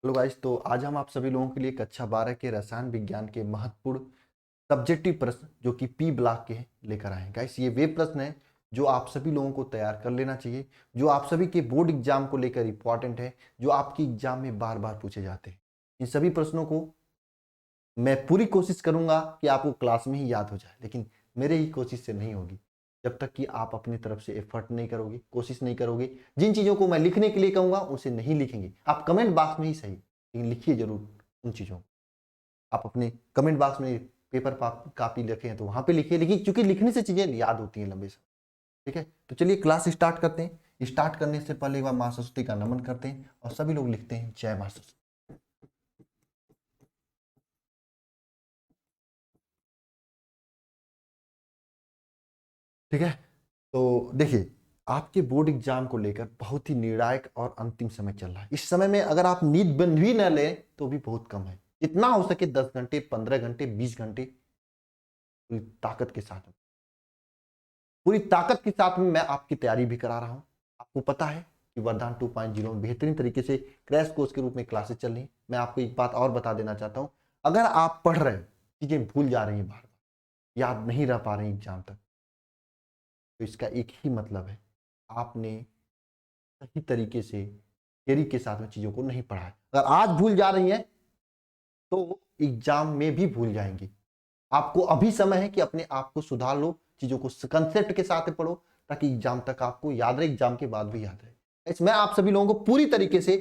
Hello guys, तो आज हम आप सभी लोगों के लिए कक्षा 12 के रसायन विज्ञान के महत्वपूर्ण सब्जेक्टिव प्रश्न जो कि पी ब्लॉक के हैं लेकर आए हैं। गाइस, ये वे प्रश्न हैं जो आप सभी लोगों को तैयार कर लेना चाहिए, जो आप सभी के बोर्ड एग्जाम को लेकर इंपॉर्टेंट है, जो आपकी एग्जाम में बार बार पूछे जाते हैं। इन सभी प्रश्नों को मैं पूरी कोशिश करूंगा कि आपको क्लास में ही याद हो जाए, लेकिन मेरे ही कोशिश से नहीं होगी जब तक कि आप अपनी तरफ से एफर्ट नहीं करोगे, कोशिश नहीं करोगे। जिन चीज़ों को मैं लिखने के लिए कहूंगा उसे नहीं लिखेंगे। आप कमेंट बॉक्स में ही सही, लेकिन लिखिए जरूर उन चीज़ों को। आप अपने कमेंट बॉक्स में पेपर कापी लिखे हैं तो वहां पे लिखिए, लेकिन क्योंकि लिखने से चीज़ें याद होती हैं लंबे समय। ठीक है, तो चलिए क्लास स्टार्ट करते हैं। स्टार्ट करने से पहले एक बार माँ सरस्वती का नमन करते हैं और सभी लोग लिखते हैं जय माँ सरस्वती। ठीक है, तो देखिए, आपके बोर्ड एग्जाम को लेकर बहुत ही निर्णायक और अंतिम समय चल रहा है। इस समय में अगर आप नींद बंद भी न लें तो भी बहुत कम है। जितना हो सके 10 घंटे, 15 घंटे, 20 घंटे पूरी ताकत के साथ, पूरी ताकत के साथ में मैं आपकी तैयारी भी करा रहा हूं। आपको पता है कि वरदान 2.0 में बेहतरीन तरीके से क्रैश कोर्स के रूप में क्लासेस चल रही हैं। मैं आपको एक बात और बता देना चाहता हूं, अगर आप पढ़ रहे हैं, चीजें भूल जा रही हैं, बार बार याद नहीं रह पा रही एग्जाम तक, तो इसका एक ही मतलब है, आपने सही तरीके से थियरी के साथ में चीजों को नहीं पढ़ा है। अगर आज भूल जा रही हैं तो एग्जाम में भी भूल जाएंगी। आपको अभी समय है कि अपने आप को सुधार लो, चीजों को कंसेप्ट के साथ पढ़ो, ताकि एग्जाम तक आपको याद रहे, एग्जाम के बाद भी याद रहे। इसमें आप सभी लोगों को पूरी तरीके से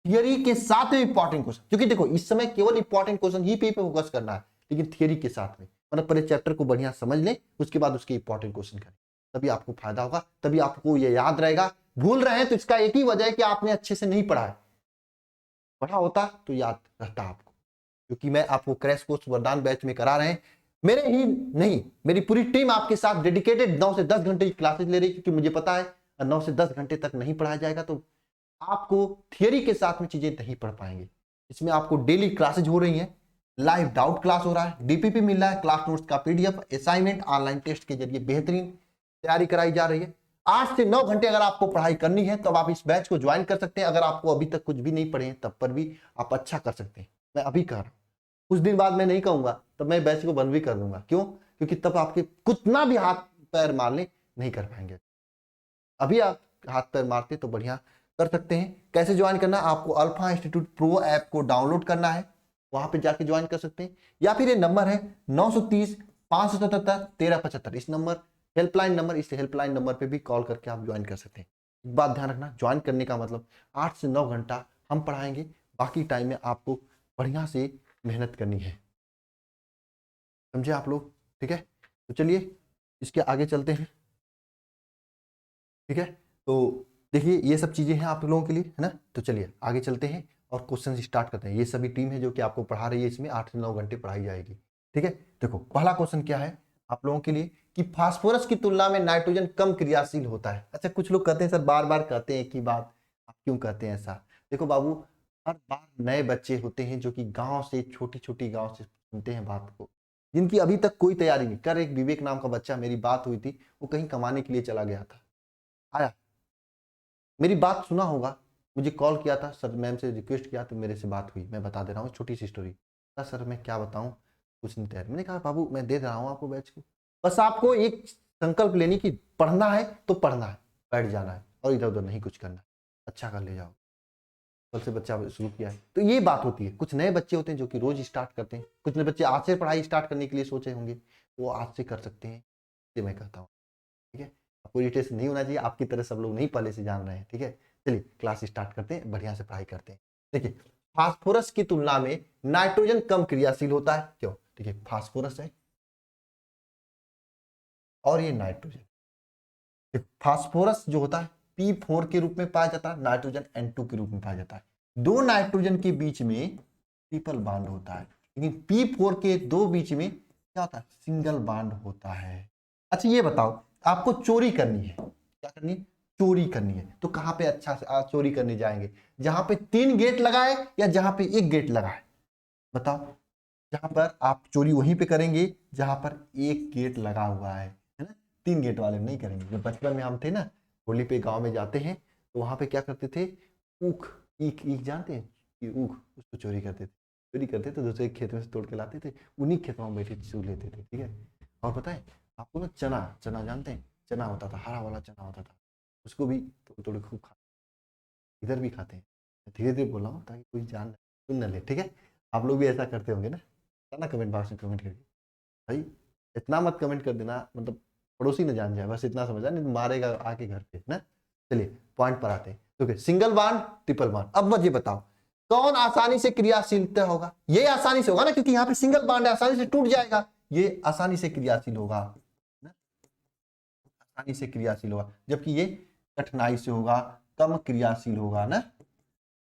थियरी के साथ में इंपॉर्टेंट क्वेश्चन, क्योंकि देखो इस समय केवल इंपॉर्टेंट क्वेश्चन ही पे फोकस करना है, लेकिन थियरी के साथ में, मतलब पहले चैप्टर को बढ़िया समझ लें, उसके बाद उसके इंपॉर्टेंट क्वेश्चन करें, तभी आपको फायदा होगा, तभी आपको ये याद रहेगा। भूल रहे हैं तो इसका एक ही वजह है कि आपने अच्छे से नहीं पढ़ा है। पढ़ा होता तो याद रहता आपको, क्योंकि मैं आपको क्रैश कोर्स वरदान बैच में करा रहे हैं। मेरे ही नहीं, मेरी पूरी टीम आपके साथ डेडिकेटेड 9 से 10 घंटे की क्लासेस ले रही है, क्योंकि मुझे पता है 9 से 10 घंटे तक नहीं पढ़ाया जाएगा तो आपको थियरी के साथ में चीजें नहीं पढ़ पाएंगे। इसमें आपको डेली क्लासेज हो रही हैं, लाइव डाउट क्लास हो रहा है, डीपीपी मिल रहा है, क्लास नोट्स का पीडीएफ, असाइनमेंट ऑनलाइन टेस्ट के जरिए बेहतरीन तैयारी कराई जा रही है। 8 से 9 घंटे अगर आपको पढ़ाई करनी है तब आप इस बैच को ज्वाइन कर सकते हैं। अगर आपको अभी तक कुछ भी नहीं पढ़े हैं तब पर भी आप अच्छा कर सकते हैं। मैं अभी कह रहा हूं, कुछ दिन बाद मैं नहीं कहूंगा, तब मैं बैच को बंद भी कर दूंगा। क्यों? क्योंकि तब आपके कितना भी हाथ पैर मार ले नहीं कर पाएंगे। अभी आप हाथ पैर मारते तो बढ़िया कर सकते हैं। कैसे ज्वाइन करना? आपको अल्फा इंस्टीट्यूट प्रो ऐप को डाउनलोड करना है, वहां पे जाके ज्वाइन कर सकते हैं, या फिर ये नंबर है 930 577 1375, इस नंबर हेल्पलाइन नंबर, इस हेल्पलाइन नंबर पे भी कॉल करके आप ज्वाइन कर सकते हैं। एक बात ध्यान रखना, ज्वाइन करने का मतलब 8 से 9 घंटा हम पढ़ाएंगे, बाकी टाइम में आपको बढ़िया से मेहनत करनी है। समझे आप लोग? ठीक है, तो चलिए इसके आगे चलते हैं। ठीक है, तो देखिए ये सब चीजें हैं आप लोगों के लिए, है ना। तो चलिए आगे चलते हैं और क्वेश्चन स्टार्ट करते हैं। ये सभी टीम है जो कि आपको पढ़ा रही है, इसमें 8 से 9 घंटे पढ़ाई जाएगी। ठीक है, देखो पहला क्वेश्चन क्या है आप लोगों के लिए कि फास्फोरस की तुलना में नाइट्रोजन कम क्रियाशील होता है। अच्छा, कुछ लोग कहते हैं सर, बार बार कहते हैं एक ही बात, आप क्यों कहते हैं ऐसा? देखो बाबू, हर बार नए बच्चे होते हैं जो कि गांव से, छोटी छोटी गांव से सुनते हैं बात को, जिनकी अभी तक कोई तैयारी नहीं कर। एक विवेक नाम का बच्चा, मेरी बात हुई थी, वो कहीं कमाने के लिए चला गया था, आया, मेरी बात सुना होगा, मुझे कॉल किया था, सर मैम से रिक्वेस्ट किया तो मेरे से बात हुई। मैं बता दे रहा हूँ छोटी सी स्टोरी। सर मैं क्या बताऊँ, कुछ नहीं तैयार। मैंने कहा बाबू मैं दे रहा हूँ आपको बैच को, बस आपको एक संकल्प लेनी कि पढ़ना है तो पढ़ना है, बैठ जाना है और इधर उधर नहीं कुछ करना है, अच्छा कर ले जाओ। कल से बच्चा शुरू किया है तो ये बात होती है। कुछ नए बच्चे होते हैं जो कि रोज स्टार्ट करते हैं, कुछ नए बच्चे आज से पढ़ाई स्टार्ट करने के लिए सोचे होंगे, वो आज से कर सकते हैं, ये मैं कहता हूँ। ठीक है, आपको इरिटेशन नहीं होना चाहिए, आपकी तरह सब लोग नहीं पहले से जान रहे हैं। ठीक है, चलिए क्लास स्टार्ट करते हैं, बढ़िया से पढ़ाई करते हैं। देखिए, फास्फोरस की तुलना में नाइट्रोजन कम क्रियाशील होता है। क्यों? देखिए, फास्फोरस है और ये नाइट्रोजन। फास्फोरस जो होता है P4 के रूप में पाया जाता है, नाइट्रोजन N2 के रूप में पाया जाता है। दो नाइट्रोजन के बीच में ट्रिपल बांड होता है, लेकिन P4 के दो बीच में क्या होता है? सिंगल बांड होता है। अच्छा ये बताओ, आपको चोरी करनी है, क्या करनी है? चोरी करनी है, तो कहां पे अच्छा से आज चोरी करने जाएंगे? जहां पे 3 गेट लगाए या जहां पे 1 गेट लगाए? बताओ। जहां पर आप चोरी वहीं पे करेंगे जहां पर 1 गेट लगा हुआ है ना। 3 गेट वाले नहीं करेंगे। जब बचपन में हम थे ना, होली पे गांव में जाते हैं तो वहां पे क्या करते थे, ऊख, ईख ईख जानते हैं, कि ऊख उसको चोरी करते तो दूसरे खेत में से तोड़ के लाते थे, उन्हीं खेतों में बैठे चू लेते थे, ठीक है। और पता है आपको ना, चना चना जानते हैं, चना होता था, हरा वाला चना होता था, उसको भी तोड़ तोड़ खूब खा, इधर भी खाते हैं। धीरे धीरे बोल रहा हूँ ताकि कोई जान सुन न ले, ठीक है। आप लोग भी ऐसा करते होंगे ना कमेंट बॉक्स में कमेंट करके। भाई इतना मत कमेंट कर देना, मतलब पड़ोसी न जान जाए, बस इतना समझा, नहीं तो मारेगा आके घर पे ना। चलिए पॉइंट पर आते हैं। तो सिंगल बॉन्ड ट्रिपल बॉन्ड, अब मुझे बताओ कौन आसानी से क्रियाशील होगा। ये आसानी से होगा ना, क्योंकि यहाँ पे सिंगल बॉन्ड है, आसानी से टूट जाएगा, ये आसानी से क्रियाशील होगा ना, आसानी से क्रियाशील होगा, जबकि ये कठिनाई से होगा, कम क्रियाशील होगा ना।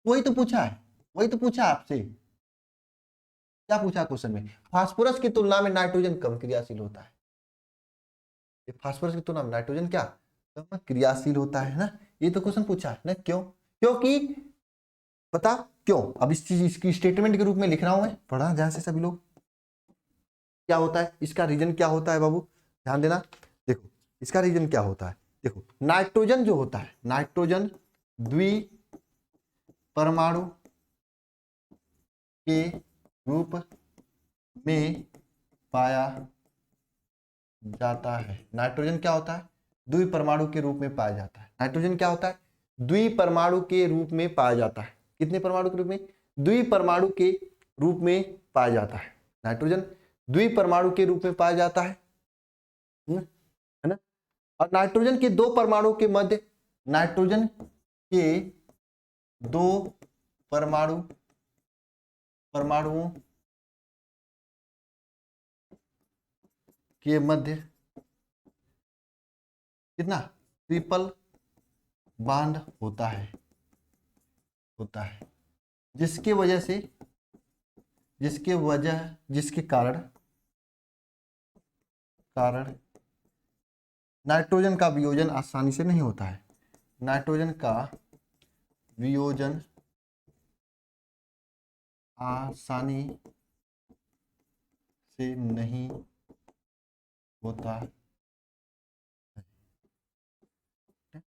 वही तो पूछा है, वही तो पूछा आपसे, क्या पूछा क्वेश्चन में, फास्फोरस की तुलना में नाइट्रोजन कम क्रियाशील होता है। फास्फोरस की तुलना में नाइट्रोजन क्या कम क्रियाशील होता है ना, ये तो क्वेश्चन पूछा है ना। क्यों? क्योंकि बता क्यों, अब इस चीज इसकी स्टेटमेंट के रूप में लिख रहा हूं मैं, पढ़ा ध्यान से सभी लोग। क्या होता है इसका रीजन, क्या होता है बाबू, ध्यान देना। देखो इसका रीजन क्या होता है, देखो नाइट्रोजन जो होता है, नाइट्रोजन द्वि परमाणु के रूप में पाया जाता है। नाइट्रोजन क्या होता है, द्विपरमाणु के रूप में पाया जाता है। नाइट्रोजन क्या होता है, द्विपरमाणु के रूप में पाया जाता है। कितने परमाणु के रूप में, द्विपरमाणु के रूप में पाया जाता है। नाइट्रोजन द्विपरमाणु के रूप में पाया जाता है ना। और नाइट्रोजन के दो परमाणु के मध्य, नाइट्रोजन के दो परमाणु परमाणुओं के मध्य कितना ट्रिपल बॉन्ड होता है, जिसके वजह से, जिसके कारण नाइट्रोजन का वियोजन आसानी से नहीं होता है। नाइट्रोजन का वियोजन आसानी से नहीं होता है,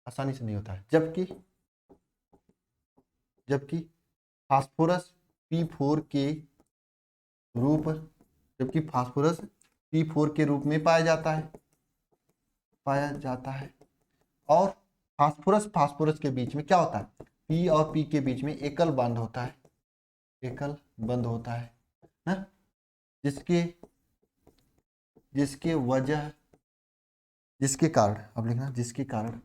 आसानी से नहीं होता है, जबकि फास्फोरस P4 के रूप जबकि फास्फोरस P4 के रूप में पाया जाता है। और फास्फोरस के बीच में क्या होता है, P और P के बीच में एकल बंध होता है, ना, जिसके कारण, अब लिखना, जिसके कारण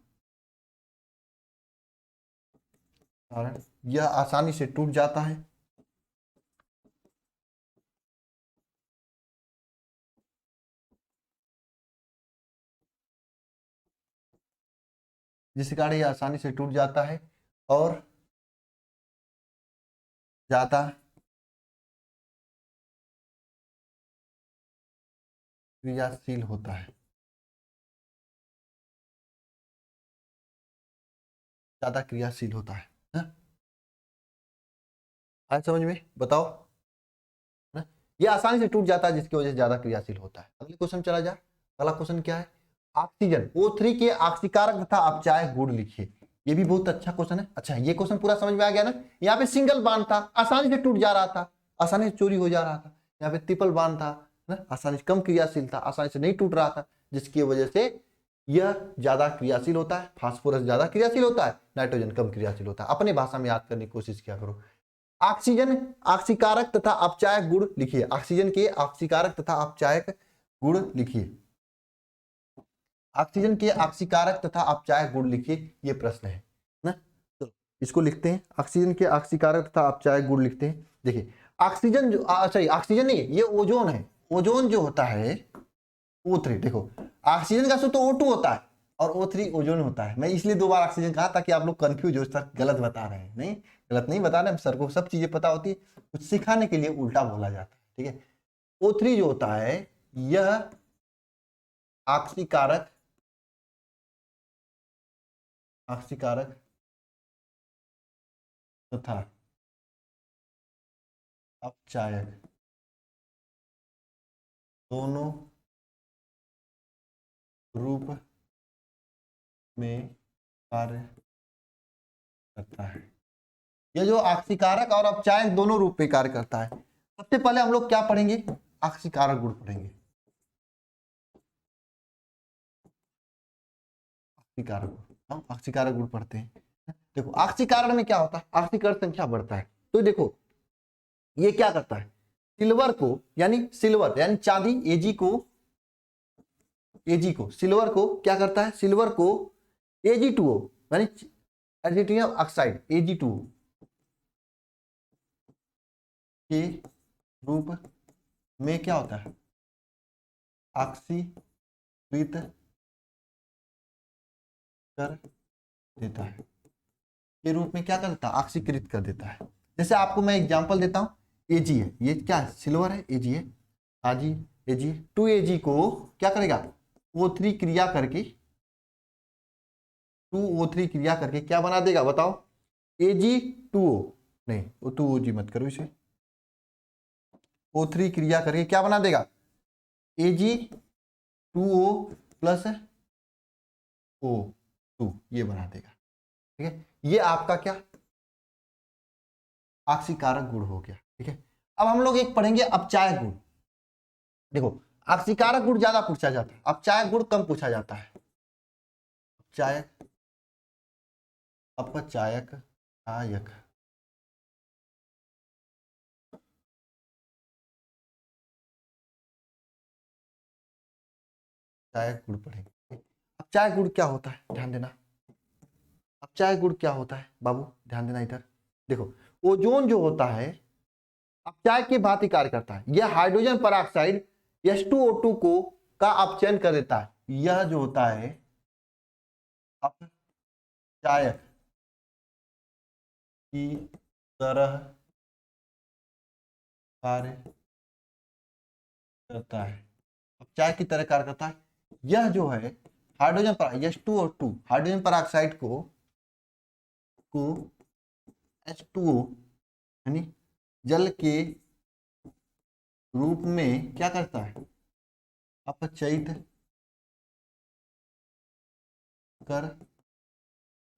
यह आसानी से टूट जाता है, जिसके कारण यह आसानी से टूट जाता है और ज्यादा क्रियाशील होता है, ज्यादा क्रियाशील होता है ना? आज समझ में बताओ ना, ये आसानी से टूट जाता है जिसकी वजह से ज्यादा क्रियाशील होता है। अगले क्वेश्चन चला जाए। अगला क्वेश्चन क्या है, ऑक्सीजन O3 के ऑक्सीकारक तथा अपचायक गुण लिखिए। ये भी बहुत अच्छा क्वेश्चन है। अच्छा ये क्वेश्चन पूरा समझ में आ गया ना। यहाँ पे सिंगल बांध था, आसानी से टूट जा रहा था, आसानी से चोरी हो जा रहा था। यहाँ पे ट्रिपल बांध था ना, आसानी से, कम क्रियाशील था, आसानी से नहीं टूट रहा था, जिसकी वजह से यह ज्यादा क्रियाशील होता है। फास्फोरस ज्यादा क्रियाशील होता है, नाइट्रोजन कम क्रियाशील होता है। अपने भाषा में याद करने की कोशिश किया करो। ऑक्सीजन ऑक्सीकारक तथा अपचायक गुण लिखिए। ऑक्सीजन के ऑक्सीकारक तथा अपचायक गुण लिखिए। ऑक्सीजन के ऑक्सीकारक तथा अपचायक गुण लिखिए, ये प्रश्न है ना। तो इसको लिखते हैं, ऑक्सीजन के ऑक्सीकारक तथा अपचायक गुण लिखते हैं। देखिए ऑक्सीजन जो, सॉरी ऑक्सीजन नहीं है, ये ओजोन है। ओजोन जो होता है O3, देखो ऑक्सीजन का सूत्र O2 होता है और O3 ओजोन होता है। मैं इसलिए दो बार ऑक्सीजन कहा ताकि आप लोग कंफ्यूज हो, सर गलत बता रहे हैं। नहीं, गलत नहीं बता रहे हैं, सर को सब चीजें पता होती है, कुछ सिखाने के लिए उल्टा बोला जाता है, ठीक है। O3 जो होता है यह ऑक्सीकारक तथा अपचायक दोनों रूप में कार्य करता है। ये जो आक्सीकारक और अपचायक दोनों रूप में कार्य करता है। सबसे पहले हम लोग क्या पढ़ेंगे, आक्सीकारक गुण पढ़ेंगे। आक्सीकारक गुण, हम आक्सीकारक गुण पढ़ते हैं। देखो आक्सीकरण में क्या होता है, आक्सीकरण संख्या बढ़ता है। तो देखो ये क्या करता है, सिल्वर को यानी सिल्वर यानी चांदी एजी को सिल्वर को क्या करता है, सिल्वर को Ag2O यानी एडिटियम ऑक्साइड Ag2O के रूप में क्या होता है, ऑक्सीकृत कर देता है, के रूप में क्या करता है, ऑक्सीकृत कर देता है। जैसे आपको मैं एग्जांपल देता हूं, Ag है, ये क्या है, सिल्वर है, Ag है, Ag 2Ag को क्या करेगा, O3 क्रिया करके 2O3 क्रिया करके क्या बना देगा बताओ, Ag2O, नहीं वो 2OG मत करो इसे, O3 क्रिया करके क्या बना देगा, Ag2O प्लस O2 ये बना देगा। ठीक है, ये आपका क्या आक्सीकारक गुण हो गया। ठीक है, अब हम लोग एक पढ़ेंगे अपचायक गुण। देखो आक्सीकारक गुण ज्यादा पूछा जाता है, अपचायक गुण कम पूछा जाता है। अपचायक अपचायक आयक अपचायक गुण पढ़ेंगे। अपचायक गुण क्या होता है, ध्यान देना, अपचायक गुण क्या होता है बाबू, ध्यान देना इधर। देखो ओजोन जो होता है अपचायक की भांति कार्य करता है, यह हाइड्रोजन परऑक्साइड H2O2 को का अपचयन कर देता है। यह जो होता है अपचायक की तरह कार्य करता है, अपचायक की तरह कार्य करता है। यह जो है हाइड्रोजन पर H2O2 हाइड्रोजन परऑक्साइड को H2O यानी जल के रूप में क्या करता है, अपचयित कर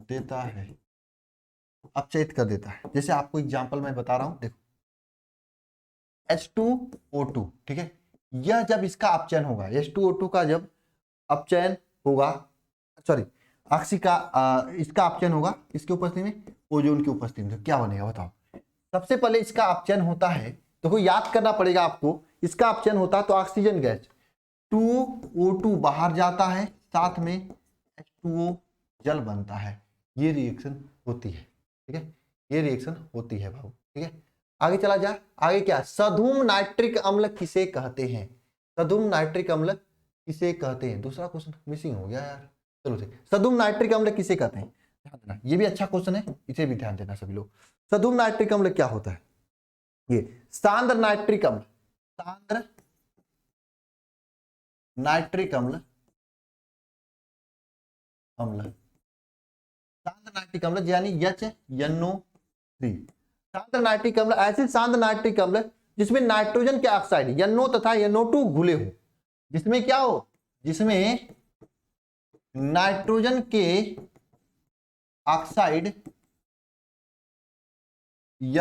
देता है, अपचयित कर देता है। जैसे आपको एग्जांपल मैं बता रहा हूं, देखो H2O2, ठीक है, यह जब इसका अपचयन होगा, H2O2 का जब अपचयन होगा, सॉरी इसका अपचयन होगा इसके उपस्थिति में, ओजोन की उपस्थिति में, तो क्या बनेगा बताओ। सबसे पहले इसका अपचयन होता है, देखो याद करना पड़ेगा आपको, इसका अपचयन होता है तो ऑक्सीजन गैस 2O2 बाहर जाता है, साथ में H2O जल बनता है, ये रिएक्शन होती है। ठीक है, ये रिएक्शन होती है बाबू। ठीक है, आगे चला जाए, आगे क्या, सधूम नाइट्रिक अम्ल किसे कहते हैं, सधूम नाइट्रिक अम्ल किसे कहते हैं, दूसरा क्वेश्चन मिसिंग हो गया यार। चलो सधूम नाइट्रिक अम्ल किसे कहते हैं, ध्यान देना, ये भी अच्छा क्वेश्चन है, इसे भी ध्यान देना सभी लोग। सधूम नाइट्रिक अम्ल क्या होता है, ये सांद्र नाइट्रिक अम्ल, सांद्र नाइट्रिक सांद्र नाइट्रिक अम्ल यानी NO3। सांद्र नाइट्रिक अम्ल ऐसे सांद्र नाइट्रिक अम्ल जिसमें नाइट्रोजन के ऑक्साइड NO तथा NO2 घुले हो, जिसमें क्या हो, जिसमें नाइट्रोजन के ऑक्साइड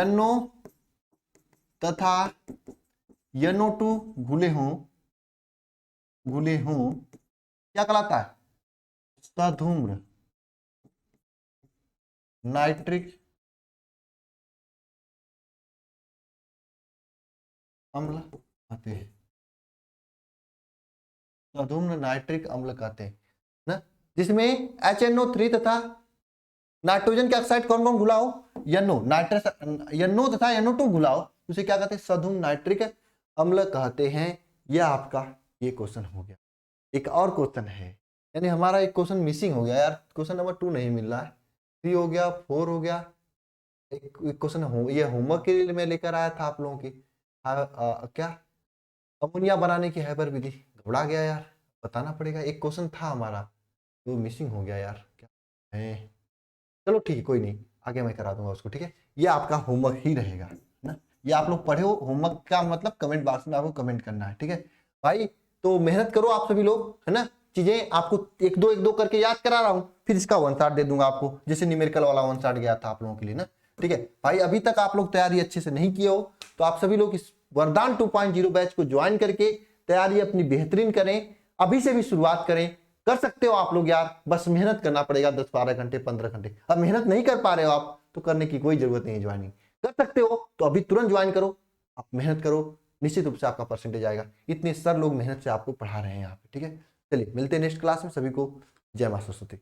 NO तथा NO2 घुले हों क्या कहलाता है, सधूम्र नाइट्रिक अम्ल कहते हैं, सधूम्र नाइट्रिक अम्ल कहते हैं ना, जिसमें HNO3 तथा नाइट्रोजन के ऑक्साइड कौन कौन घुला हो, NO तथा NO2 घुला हो, उसे क्या कहते हैं, सधूम्र नाइट्रिक अम्ल कहते हैं। यह आपका ये क्वेश्चन हो गया। एक और क्वेश्चन है, यानी हमारा एक क्वेश्चन मिसिंग हो गया यार, क्वेश्चन नंबर 2 नहीं मिल रहा है, 3 हो गया, 4 हो गया, एक क्वेश्चन ये होमवर्क के लिए मैं लेकर आया था आप लोगों की, क्या अमोनिया बनाने की हैबर विधि, घबरा गया यार, बताना पड़ेगा, एक क्वेश्चन था हमारा तो मिसिंग हो गया यार, क्या है, चलो ठीक है कोई नहीं, आगे मैं करा दूंगा उसको। ठीक है, ये आपका होमवर्क ही रहेगा ना, ये आप लोग पढ़े हो, होमवर्क का मतलब कमेंट बॉक्स में आपको कमेंट करना है। ठीक है भाई, तो मेहनत करो आप सभी लोग, है ना, चीजें आपको एक दो करके याद करा रहा हूँ, फिर इसका 1 शॉट दे दूंगा आपको, जैसे न्यूमेरिकल वाला 1 शॉट गया था आप लोगों के लिए ना, ठीक है भाई, अभी तक आप लोग तैयारी अच्छे से नहीं किए हो तो आप सभी लोग इस वरदान 2.0 बैच को ज्वाइन करके तैयारी अपनी बेहतरीन करें, अभी से भी शुरुआत करें। कर सकते हो आप लोग यार, बस मेहनत करना पड़ेगा 10-12 घंटे 15 घंटे। अब मेहनत नहीं कर पा रहे हो आप तो करने की कोई जरूरत नहीं है ज्वाइनिंग। कर सकते हो तो अभी तुरंत ज्वाइन करो, आप मेहनत करो, निश्चित रूप से आपका परसेंटेज आएगा। इतने सर लोग मेहनत से आपको पढ़ा रहे हैं यहाँ पे, ठीक है। चलिए मिलते हैं नेक्स्ट क्लास में, सभी को जय मां सरस्वती।